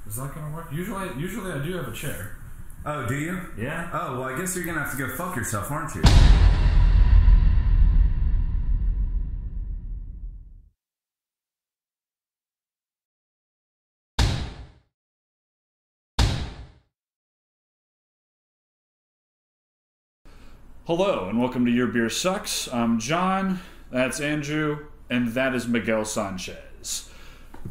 Is that gonna work? Usually I do have a chair. Oh, do you? Yeah. Oh, well, I guess you're gonna have to go fuck yourself, aren't you? Hello, and welcome to Your Beer Sucks. I'm John, that's Andrew, and that is Miguel Sanchez.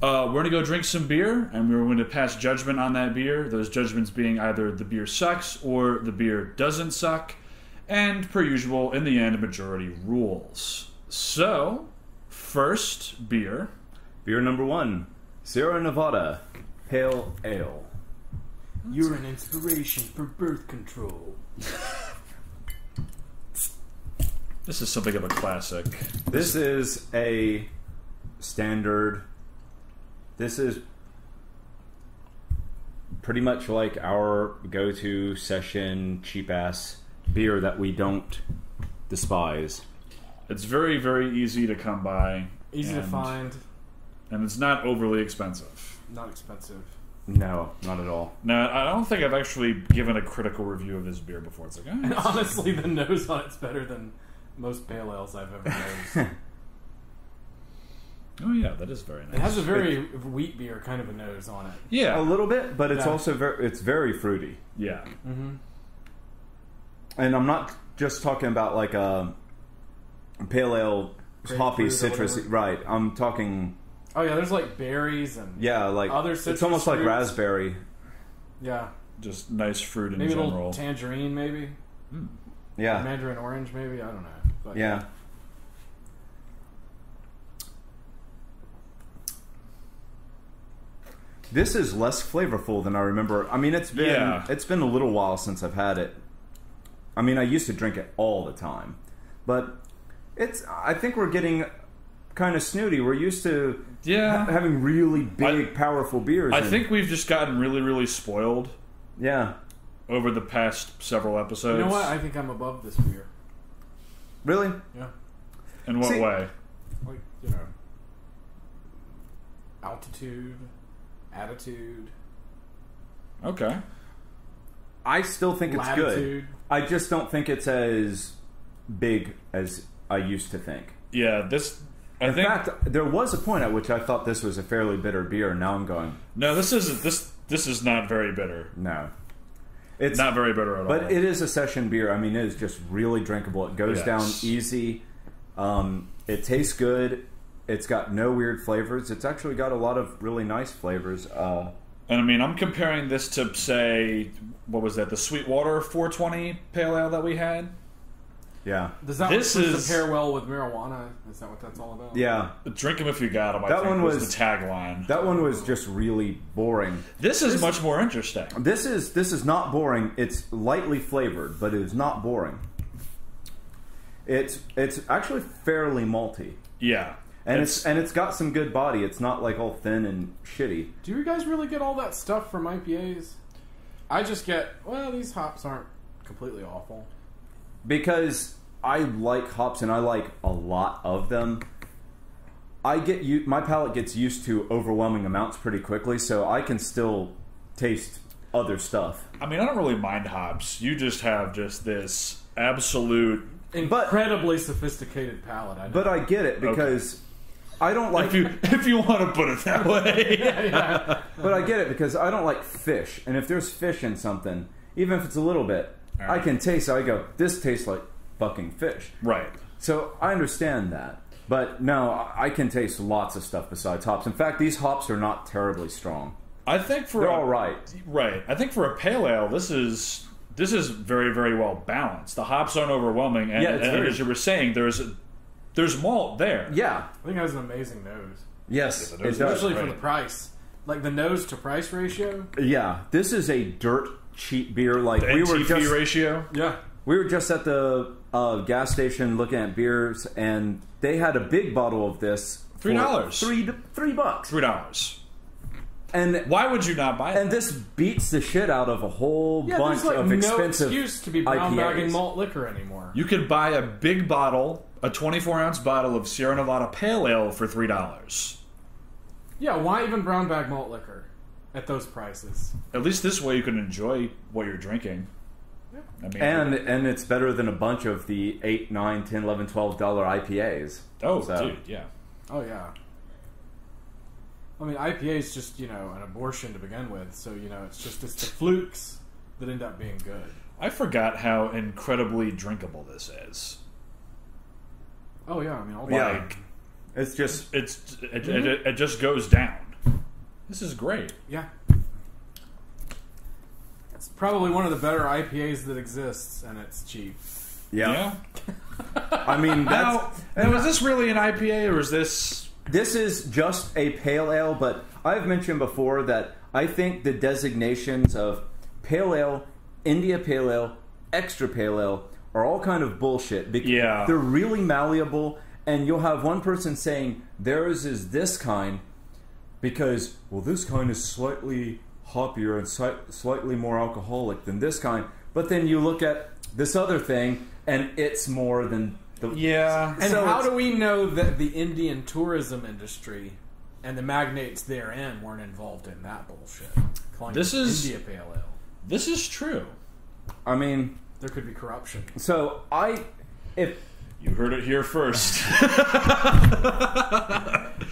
We're going to go drink some beer, and we're going to pass judgment on that beer. Those judgments being either the beer sucks or the beer doesn't suck. And, per usual, in the end, majority rules. So, first beer. Beer number 1, Sierra Nevada Pale Ale. You're an inspiration for birth control. This is something of a classic. This is a standard. This is pretty much like our go-to session cheap-ass beer that we don't despise. It's very, very easy to come by. Easy to find. And it's not overly expensive. Not expensive. No, not at all. Now, I don't think I've actually given a critical review of this beer before. It's like, And honestly, the nose on it's better than most pale ales I've ever nosed. Oh yeah, that is very nice. It has a very wheat beer kind of a nose on it. Yeah, A little bit, but it's Yeah. also very fruity. yeah. Mm-hmm. And I'm not just talking about like a pale ale, hoppy, Grapefruit or citrusy. whatever. Right. I'm talking. Oh yeah, there's like berries and Like other it's citrus almost like fruits. raspberry. Yeah, Just nice fruit in maybe a general. little tangerine, maybe Yeah. mandarin orange, maybe I don't know. But Yeah. This is less flavorful than I remember. I mean, it's been a little while since I've had it. I mean, I used to drink it all the time, but I think we're getting kind of snooty. We're used to having really big, powerful beers. I think we've just gotten really, really spoiled. Yeah. Over the past several episodes. You know what? I think I'm above this beer. Really? Yeah. In what way? Like, altitude, attitude. Okay. I still think it's Latitude. good. I just don't think it's as big as I used to think. Yeah, this... In fact, there was a point at which I thought this was a fairly bitter beer, and now I'm going... No, this is not very bitter. No. It's not very bitter at all. But it is a session beer. I mean, it is just really drinkable. It goes down easy. It tastes good. It's got no weird flavors. It's actually got a lot of really nice flavors. And I mean, I'm comparing this to, say, what was that? The Sweetwater 420 Pale Ale that we had? Yeah. Does that compare well with marijuana? Is that what that's all about? Yeah. Drink them if you got them, I think was the tagline. That one was just really boring. This is much more interesting. This is not boring. It's lightly flavored, but it is not boring. It's actually fairly malty. Yeah. And it's got some good body. It's not like all thin and shitty. Do you guys really get all that stuff from IPAs? I just get, these hops aren't completely awful. Because I like hops and I like a lot of them. My palate gets used to overwhelming amounts pretty quickly, so I can still taste other stuff. I mean, I don't really mind hops. You just have this absolute... Incredibly sophisticated palate. But I get it because I don't like... If you want to put it that way. Yeah. But I get it because I don't like fish. And if there's fish in something, even if it's a little bit, I can taste it. I go, this tastes like fucking fish. Right. So I understand that. But no, I can taste lots of stuff besides hops. In fact, these hops are not terribly strong. I think they're all right. Right. I think for a pale ale, this is very, very well balanced. The hops aren't overwhelming, and, as you were saying, there's malt there. Yeah, I think it has an amazing nose. Yes, it does. Especially for the price, like the nose to price ratio. Yeah, this is a dirt cheap beer. Like the NTP ratio. Yeah, we were just at the gas station looking at beers, and they had a big bottle of this. $3. $3. $3. And why would you not buy it? And this beats the shit out of a whole bunch like of expensive no excuse to be brown bagging IPAs. malt liquor anymore. You could buy a big bottle, a 24-ounce bottle of Sierra Nevada Pale Ale for $3. Yeah, why even brown bag malt liquor? at those prices. At least this way you can enjoy what you're drinking. Yep. I mean, And it's better than a bunch of the $8, $9, $10, $11, $12 IPAs. Oh, So- dude, yeah. Oh yeah. I mean, IPA is just, you know, an abortion to begin with. So, you know, it's the flukes that end up being good. I forgot how incredibly drinkable this is. Oh yeah, I mean, all Yeah. Like, It's just... it just goes down. This is great. Yeah. It's probably one of the better IPAs that exists, and it's cheap. Yeah. I mean, that's... Now, is this really an IPA, or is this... This is just a pale ale, but I've mentioned before that I think the designations of pale ale, India pale ale, extra pale ale are all kind of bullshit. Because Yeah. they're really malleable, and you'll have one person saying theirs is this kind because, well, this kind is slightly hoppier and slightly more alcoholic than this kind. But then you look at this other thing, and it's more than... Yeah. And So how it's- do we know that the Indian tourism industry and the magnates therein weren't involved in that bullshit? Calling This it is- India Pale Ale. This is true. I mean, There could be corruption. so if You heard it here first.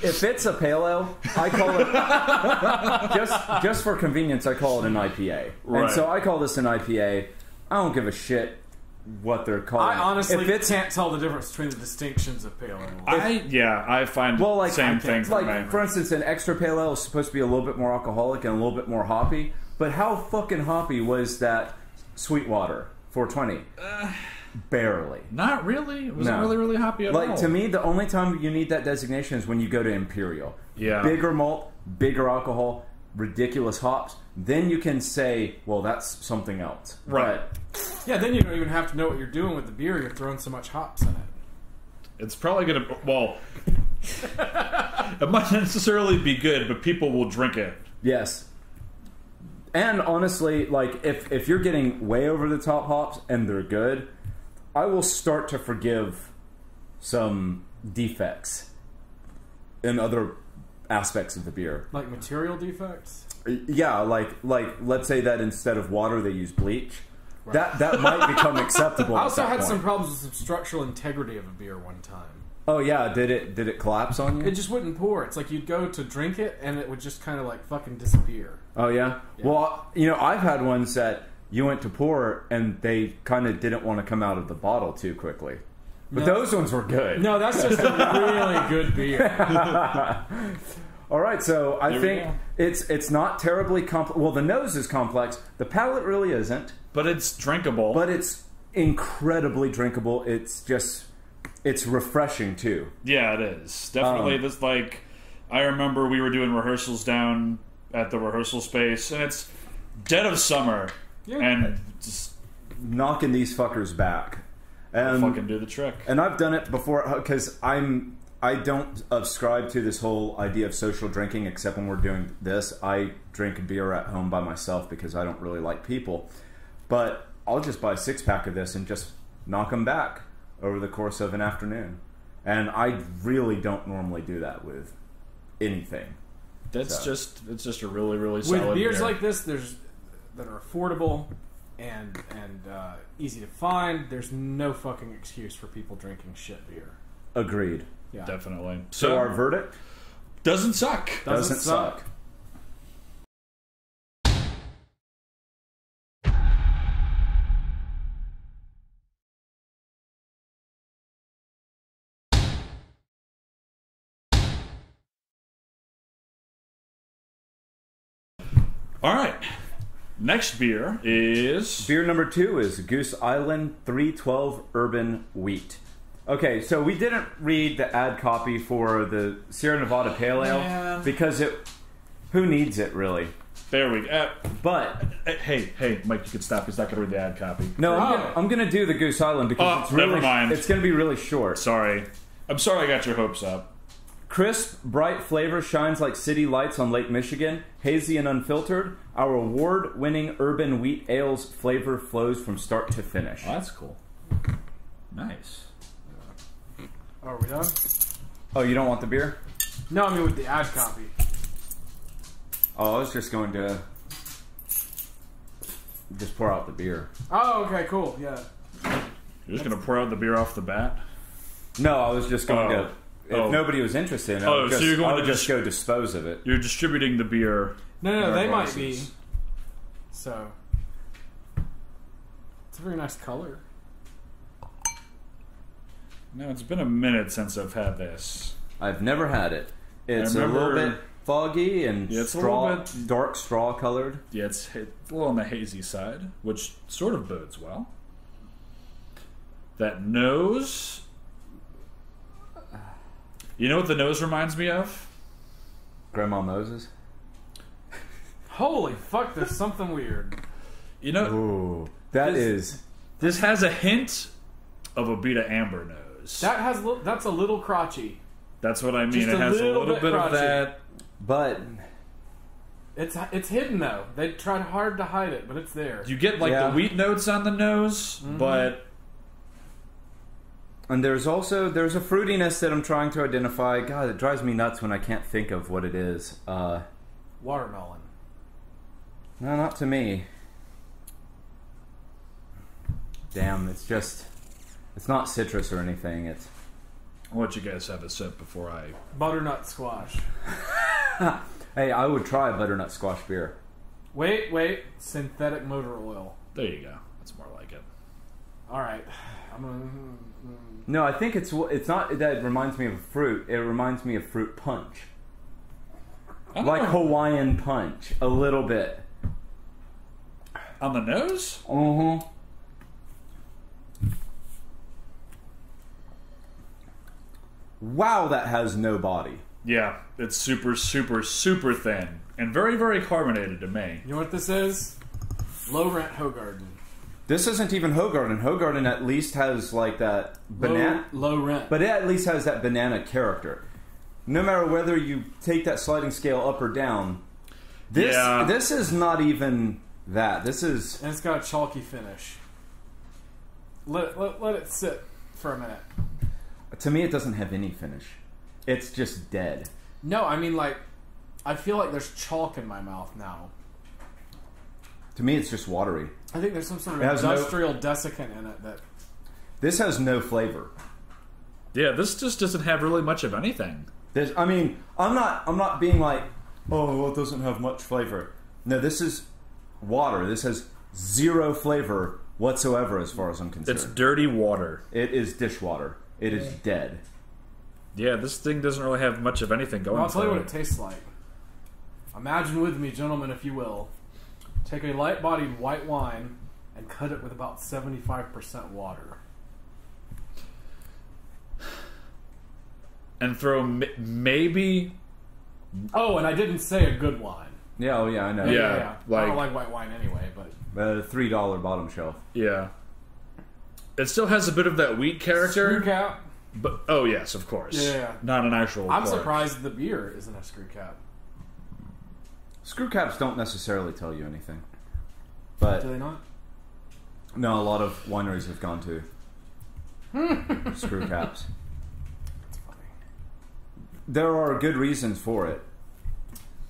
If it's a pale ale, I call it just for convenience. I call it an IPA, Right. and so I call this an IPA. I don't give a shit what they're calling. I honestly if it's can't tell the difference between the distinctions of pale ale. I find well, like same thing for me. like for instance, an extra pale ale is supposed to be a little bit more alcoholic and a little bit more hoppy. But how fucking hoppy was that Sweetwater 420? Barely. Not really. It wasn't No. really, really hoppy at all. Like, to me, the only time you need that designation is when you go to Imperial. Yeah. Bigger malt, bigger alcohol, ridiculous hops. Then you can say, well, that's something else. Right. Yeah, then you don't even have to know what you're doing with the beer. You're throwing so much hops in it. It's probably going to... Well, it might not necessarily be good, but people will drink it. Yes. And honestly, like, if you're getting way over the top hops and they're good, I will start to forgive some defects in other aspects of the beer. Like material defects? Yeah, like let's say that instead of water they use bleach. Right. That might become acceptable. I also at that had point. some problems with some structural integrity of a beer one time. Oh yeah, did it collapse on you? It just wouldn't pour. It's like you'd go to drink it and it would just kind of like fucking disappear. Oh yeah? Well, you know, I've had ones that you went to pour and they kind of didn't want to come out of the bottle too quickly. But those ones were good. No, that's just a really good beer. All right, so I There we think go. it's not terribly complex. Well, the nose is complex. The palate really isn't. But it's drinkable. But it's incredibly drinkable. It's refreshing too. Yeah, it is. Definitely. This, like, I remember we were doing rehearsals down at the rehearsal space, and it's dead of summer. Yeah. And just Knocking these fuckers back. And fucking do the trick. And I've done it before because I don't subscribe to this whole idea of social drinking except when we're doing this. I drink beer at home by myself because I don't really like people. But I'll just buy a 6-pack of this and just knock them back over the course of an afternoon. And I really don't normally do that with anything. It's just a really, really With solid beers beer. like this, that are affordable and easy to find, there's no fucking excuse for people drinking shit beer. Agreed. Yeah. Definitely. So our verdict? Doesn't suck. Doesn't suck. All right. Next beer is... Beer number 2 is Goose Island 312 Urban Wheat. Okay, so we didn't read the ad copy for the Sierra Nevada Pale Ale Man. because who needs it really? There we go. But Hey, Mike, you can stop. He's not going to read the ad copy. no, Oh. I'm gonna do the Goose Island because it's really never mind. it's gonna be really short. Sorry. I'm sorry I got your hopes up. Crisp, bright flavor shines like city lights on Lake Michigan. Hazy and unfiltered, our award-winning urban wheat ale's flavor flows from start to finish. Oh, that's cool. Nice. Are we done? Oh, you don't want the beer? No, I mean with the ad copy. Oh, I was just going to just pour out the beer. Oh, okay, cool. Yeah. You're just going to pour out the beer off the bat? No, I was just going to... If nobody was interested, I would just go dispose of it. You're distributing the beer. No, they might be. So... It's a very nice color. No, it's been a minute since I've had this. I've never had it. It's a little bit foggy and dark straw colored. Yeah, it's a little on the hazy side, which sort of bodes well. That nose... You know what the nose reminds me of? Grandma Moses. Holy fuck, there's something weird. You know... Ooh, this has a hint of a Beta Amber nose. That's a little crotchy. That's what I mean. It has a little bit of that... But... It's hidden, though. They tried hard to hide it, but it's there. You get, the wheat notes on the nose, but... And there's a fruitiness that I'm trying to identify. God, it drives me nuts when I can't think of what it is. Watermelon. No, not to me. Damn, it's not citrus or anything. I'll let you guys have a sip before I... Butternut squash. Hey, I would try butternut squash beer. Wait. Synthetic motor oil. There you go. That's more like it. Alright. No, I think it's not that it reminds me of a fruit. It reminds me of fruit punch. Like Hawaiian punch. A little bit. On the nose? Mm-hmm. Wow, that has no body. Yeah, it's super, super, super thin. And very, very carbonated to me. You know what this is? Low rent Hogarden. This isn't even Hogarden. Hogarden at least has like that banana... Low rent. But it at least has that banana character. No matter whether you take that sliding scale up or down, this is not even that. This is... And it's got a chalky finish. Let it sit for a minute. To me, it doesn't have any finish. It's just dead. No, I mean, I feel like there's chalk in my mouth now. To me, it's just watery. I think there's some sort of industrial desiccant in it that... This has no flavor. Yeah, this just doesn't have really much of anything. I'm not being like, oh, well, it doesn't have much flavor. No, this is water. This has zero flavor whatsoever as far as I'm concerned. It's dirty water. It is dishwater. It is dead. Yeah, this thing doesn't really have much of anything going on. I'll tell you what it tastes like. Imagine with me, gentlemen, if you will. Take a light-bodied white wine and cut it with about 75% water. And throw maybe... Oh, and I didn't say a good wine. Yeah, oh yeah, I know. Yeah. I don't like white wine anyway, but... $3 bottom shelf. Yeah. It still has a bit of that wheat character. Screw cap. But, oh, yes, of course. Yeah. Not an actual I'm cork. surprised the beer isn't a screw cap. Screw caps don't necessarily tell you anything. But do they not? No, a lot of wineries have gone to screw caps. That's funny. There are good reasons for it.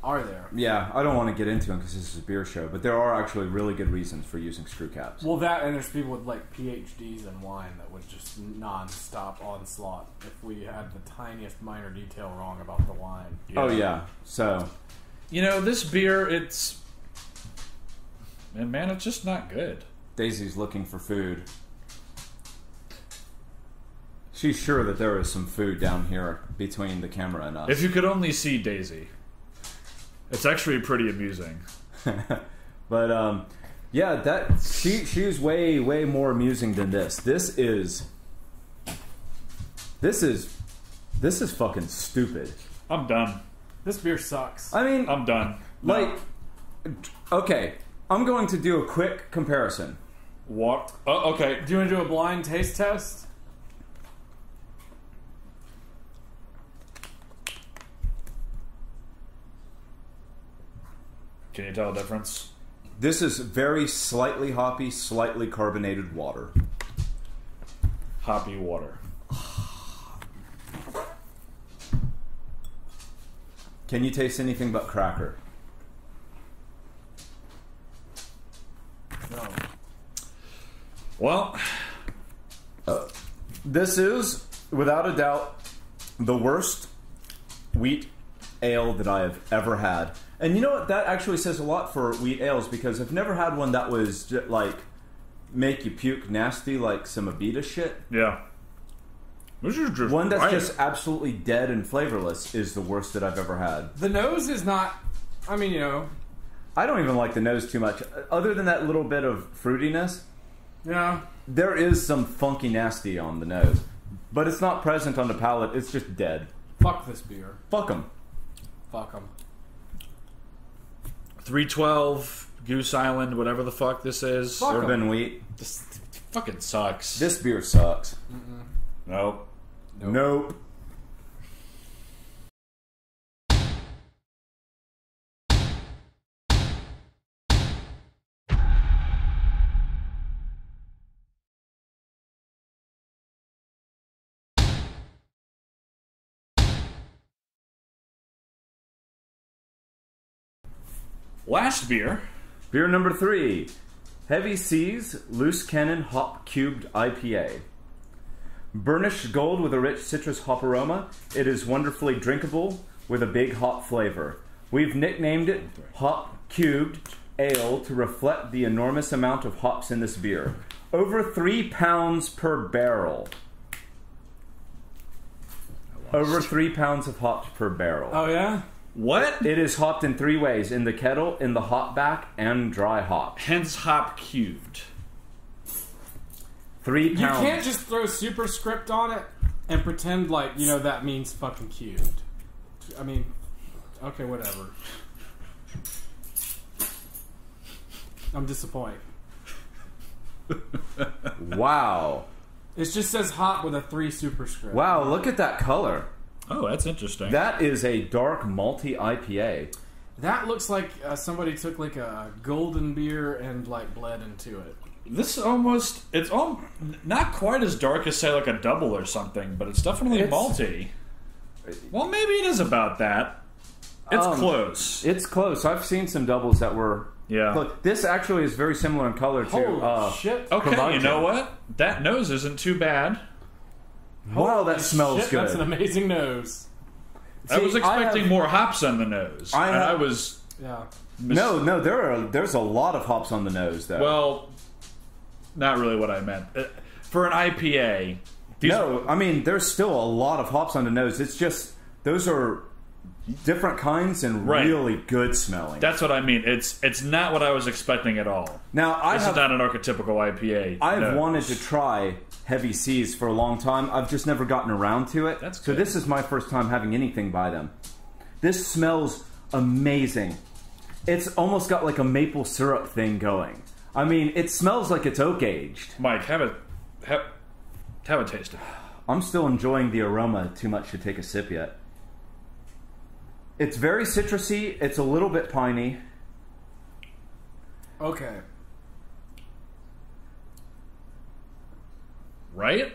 Are there? Yeah, I don't want to get into them because this is a beer show, but there are actually really good reasons for using screw caps. Well, that and there's people with like PhDs in wine that would just non-stop onslaught if we had the tiniest minor detail wrong about the wine. Yeah. Oh yeah, so... You know, this beer, it's just not good. Daisy's looking for food. She's sure that there is some food down here between the camera and us. If you could only see Daisy. It's actually pretty amusing. But, yeah, she's way, way more amusing than this. This is fucking stupid. I'm done. This beer sucks. I mean... I'm done. Like, okay, I'm going to do a quick comparison. What? Oh, okay. Do you want to do a blind taste test? Can you tell a difference? This is very slightly hoppy, slightly carbonated water. Hoppy water. Can you taste anything but cracker? Well, this is, without a doubt, the worst wheat ale that I have ever had. And you know what? That actually says a lot for wheat ales, because I've never had one that was like make you puke nasty like some Abita shit. yeah. This is just One that's right. just absolutely dead and flavorless is the worst that I've ever had. The nose is not. I mean, you know. I don't even like the nose too much. Other than that little bit of fruitiness, Yeah. there is some funky nasty on the nose. But it's not present on the palate. It's just dead. Fuck this beer. Fuck them. Fuck them. 312 Goose Island, whatever the fuck this is. Fuck 'em. Urban wheat. This fucking sucks. This beer sucks. Nope. Nope. Last beer. Beer number 3. Heavy Seas Loose Cannon Hop Cubed IPA. Burnished gold with a rich citrus hop aroma, it is wonderfully drinkable with a big hop flavor. We've nicknamed it Hop Cubed Ale to reflect the enormous amount of hops in this beer. Over 3 pounds per barrel. Over 3 pounds of hops per barrel. Oh yeah. What? It is hopped in 3 ways: in the kettle, in the hop back, and dry hop. Hence hop cubed. 3 You pounds. can't just throw superscript on it and pretend like, you know, that means fucking cubed. I mean, okay, whatever. I'm disappointed. Wow. It just says hot with a 3 superscript. Wow, look at that color. Oh, that's interesting. That is a dark malty IPA. That looks like somebody took like a golden beer and like bled into it. This almost, it's all not quite as dark as, say, like a double or something, but it's definitely malty. Well, maybe it is about that. It's close. It's close. I've seen some doubles that were... Yeah. close. This actually is very similar in color to... Holy shit. Okay, Curmudgeon. you know what? That nose isn't too bad. Wow, that smells Shit, good. That's an amazing nose. I was See, expecting more hops on the nose. I was... Yeah. No, there's a lot of hops on the nose, though. Well, not really what I meant. For an IPA... No, I mean, there's still a lot of hops on the nose. It's just, those are different kinds and Right. really good smelling. That's what I mean. It's not what I was expecting at all. Now, This is not an archetypical IPA. I've No. wanted to try Heavy Seas for a long time. I've just never gotten around to it. That's so good. this is my first time having anything by them. This smells amazing. It's almost got like a maple syrup thing going. I mean, it smells like it's oak aged. Mike, have a taste of it. I'm still enjoying the aroma too much to take a sip yet. It's very citrusy. It's a little bit piney. Okay. Right?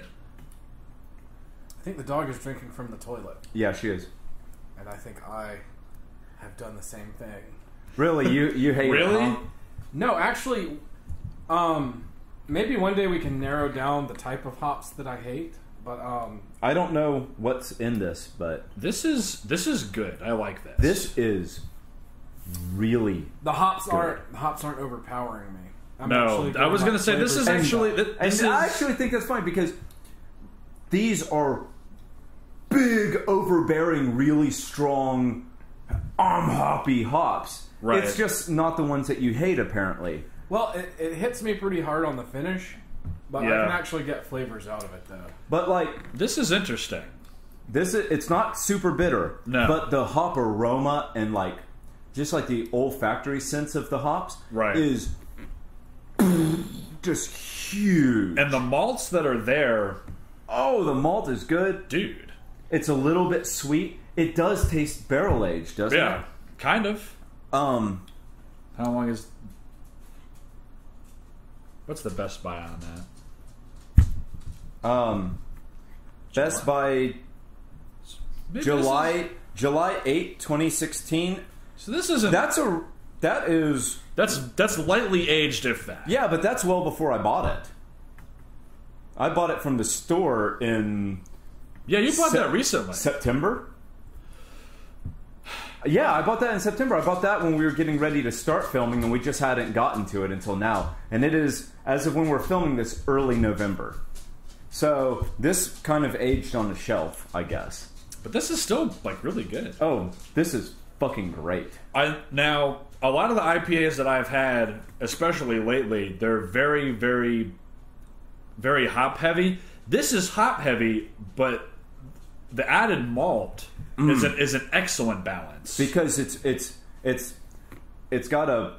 I think the dog is drinking from the toilet. Yeah, she is. And I think I have done the same thing. Really? You hate Really? it, huh? No, actually, maybe one day we can narrow down the type of hops that I hate. But I don't know what's in this, but This is good. I like this. this is really the hops Good. aren't overpowering me. I'm No, actually I was going going to say this is actually And this is I actually think that's fine because these are big, overbearing, really strong, hoppy hops. Right. It's just not the ones that you hate, apparently. Well, it hits me pretty hard on the finish, but I Yeah. can actually get flavors out of it though. But like this is interesting. it's not super bitter. No. But the hop aroma and like just like the olfactory sense of the hops Right. is just huge. And the malts that are there, Oh, the malt is good. dude. It's a little bit sweet. It does taste barrel aged, doesn't Yeah, kind of. it? How long is? What's the Best Buy on that? Best by Maybe July this is- 8, 2016. So this isn't. That's That's lightly aged, if that. yeah, but that's well before I bought it. I bought it from the store in... Yeah, you bought that recently. September? Yeah, I bought that in September. I bought that when we were getting ready to start filming, and we just hadn't gotten to it until now. And it is, as of when we're filming this, early November. So this kind of aged on the shelf, I guess. But this is still, like, really good. Oh, this is fucking great. Now, a lot of the IPAs that I've had, especially lately, they're very, very, very hop heavy. This is hop heavy, but the added malt is an excellent balance. Because it's got a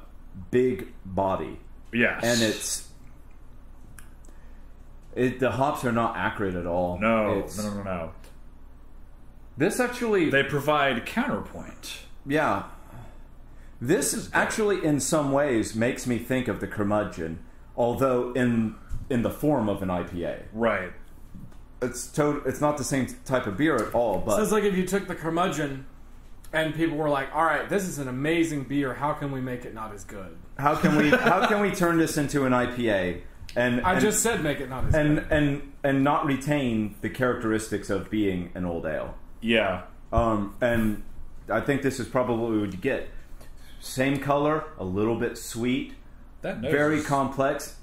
big body. Yes. And the hops are not acrid at all. No. This actually... They provide counterpoint. Yeah. This actually, in some ways, makes me think of the curmudgeon, although in the form of an IPA. Right. It's not the same type of beer at all, but... So it's like if you took the curmudgeon and people were like, all right, this is an amazing beer, how can we make it not as good? How can we turn this into an IPA? I just said make it not as good. And not retain the characteristics of being an old ale. Yeah. And I think this is probably what you get. Same color, a little bit sweet, very complex,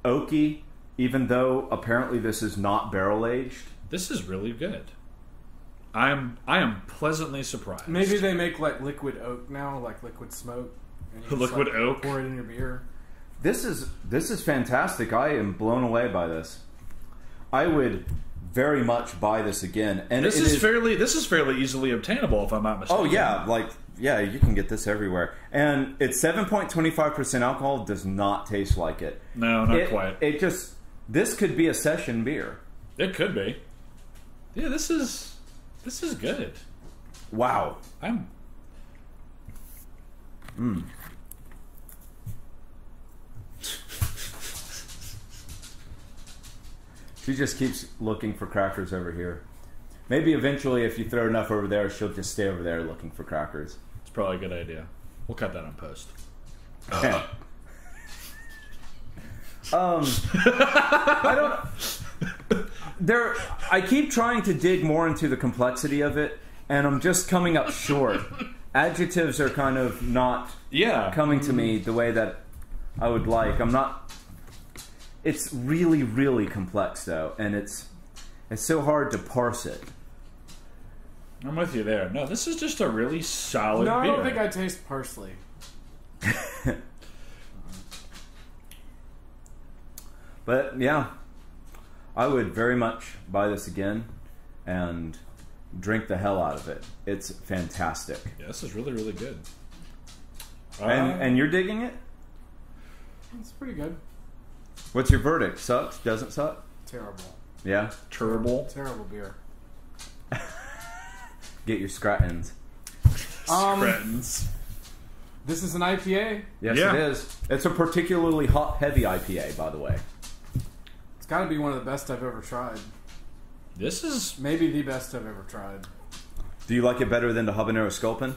oaky, even though apparently this is not barrel aged. This is really good. I am pleasantly surprised. Maybe they make like liquid oak now, like liquid smoke. And you liquid just, oak? Pour it in your beer. This is fantastic. I am blown away by this. I would very much buy this again. And this is fairly easily obtainable, if I'm not mistaken. Oh yeah, you can get this everywhere. And it's 7.25% alcohol. Does not taste like it. No, not quite. This could be a session beer. It could be. Yeah, this is good. Wow. She just keeps looking for crackers over here. Maybe eventually, if you throw enough over there, she'll just stay over there looking for crackers. It's probably a good idea. We'll cut that on post. I keep trying to dig more into the complexity of it, and I'm just coming up short. Adjectives are kind of not coming to me the way that I would like. It's really, really complex, though, and it's so hard to parse it. I'm with you there. No, this is just a really solid beer. I don't think I taste parsley. But, yeah, I would very much buy this again and drink the hell out of it. It's fantastic. Yeah, this is really, really good. And you're digging it? It's pretty good. What's your verdict? Sucks? Doesn't suck? Terrible. Yeah? Terrible beer. Get your scratins. Scratins. This is an IPA? Yes, it is. It's a particularly hop-heavy IPA, by the way. It's got to be one of the best I've ever tried. This is... Maybe the best I've ever tried. Do you like it better than the Habanero Sculpin?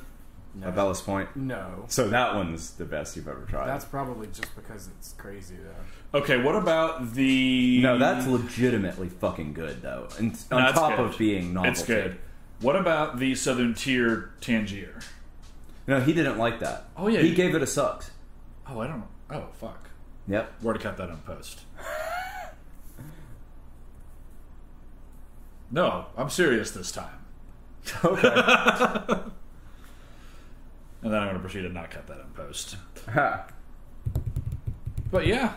No. At Ballast Point? No. So that one's the best you've ever tried. That's probably just because it's crazy, though. Okay, what about the... No, that's legitimately fucking good, though. And on top of being novelty. It's good. What about the Southern Tier Tangier? No, he didn't like that. Oh, yeah. He gave it a sucks. Oh, I don't know. Oh, fuck. Yep. We're to cut that on post. No, I'm serious this time. Okay. And then I'm going to proceed to not cut that on post. Ha. But yeah.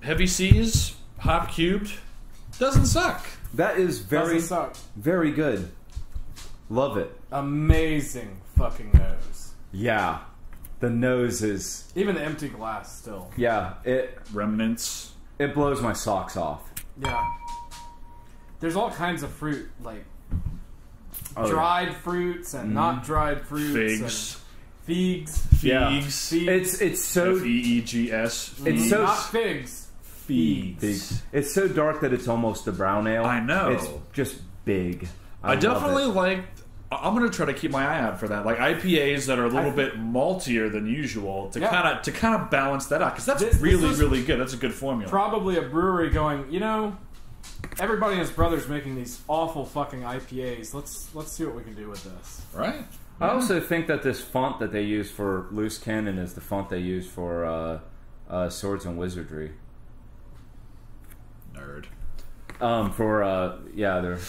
Heavy Seas, hop cubed, doesn't suck. That is very, Doesn't suck. very good. Love it. Amazing fucking nose. Yeah. The nose is... Even the empty glass still. Yeah, it Remnants. blows my socks off. Yeah. There's all kinds of fruit, like dried fruits and not dried fruits. Figs. Figs. Yeah. Figs. It's so... F-E-E-G-S. It's so... Not figs. Figs. It's so dark that it's almost a brown ale. I know. It's just big. I definitely love like... I'm going to try to keep my eye out for that. Like IPAs that are a little bit maltier than usual to kind of balance that out. Because that's really good. That's a good formula. Probably a brewery going, you know, everybody and his brother's making these awful fucking IPAs. Let's see what we can do with this. Right. I also think that this font that they use for Loose Cannon is the font they use for Swords and Wizardry. Nerd. They're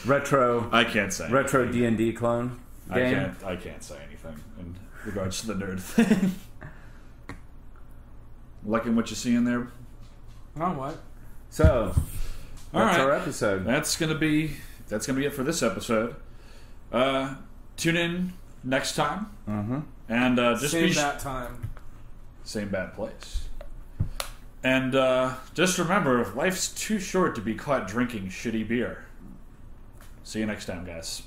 retro. I can't say retro anything. D&D clone game. I can't say anything in regards to the nerd thing. Liking what you see in there. Oh, what? So that's right. our episode. That's gonna be it for this episode. Tune in next time. Mm-hmm. And just same be bat time. Same bad place. And just remember, life's too short to be caught drinking shitty beer. See you next time, guys.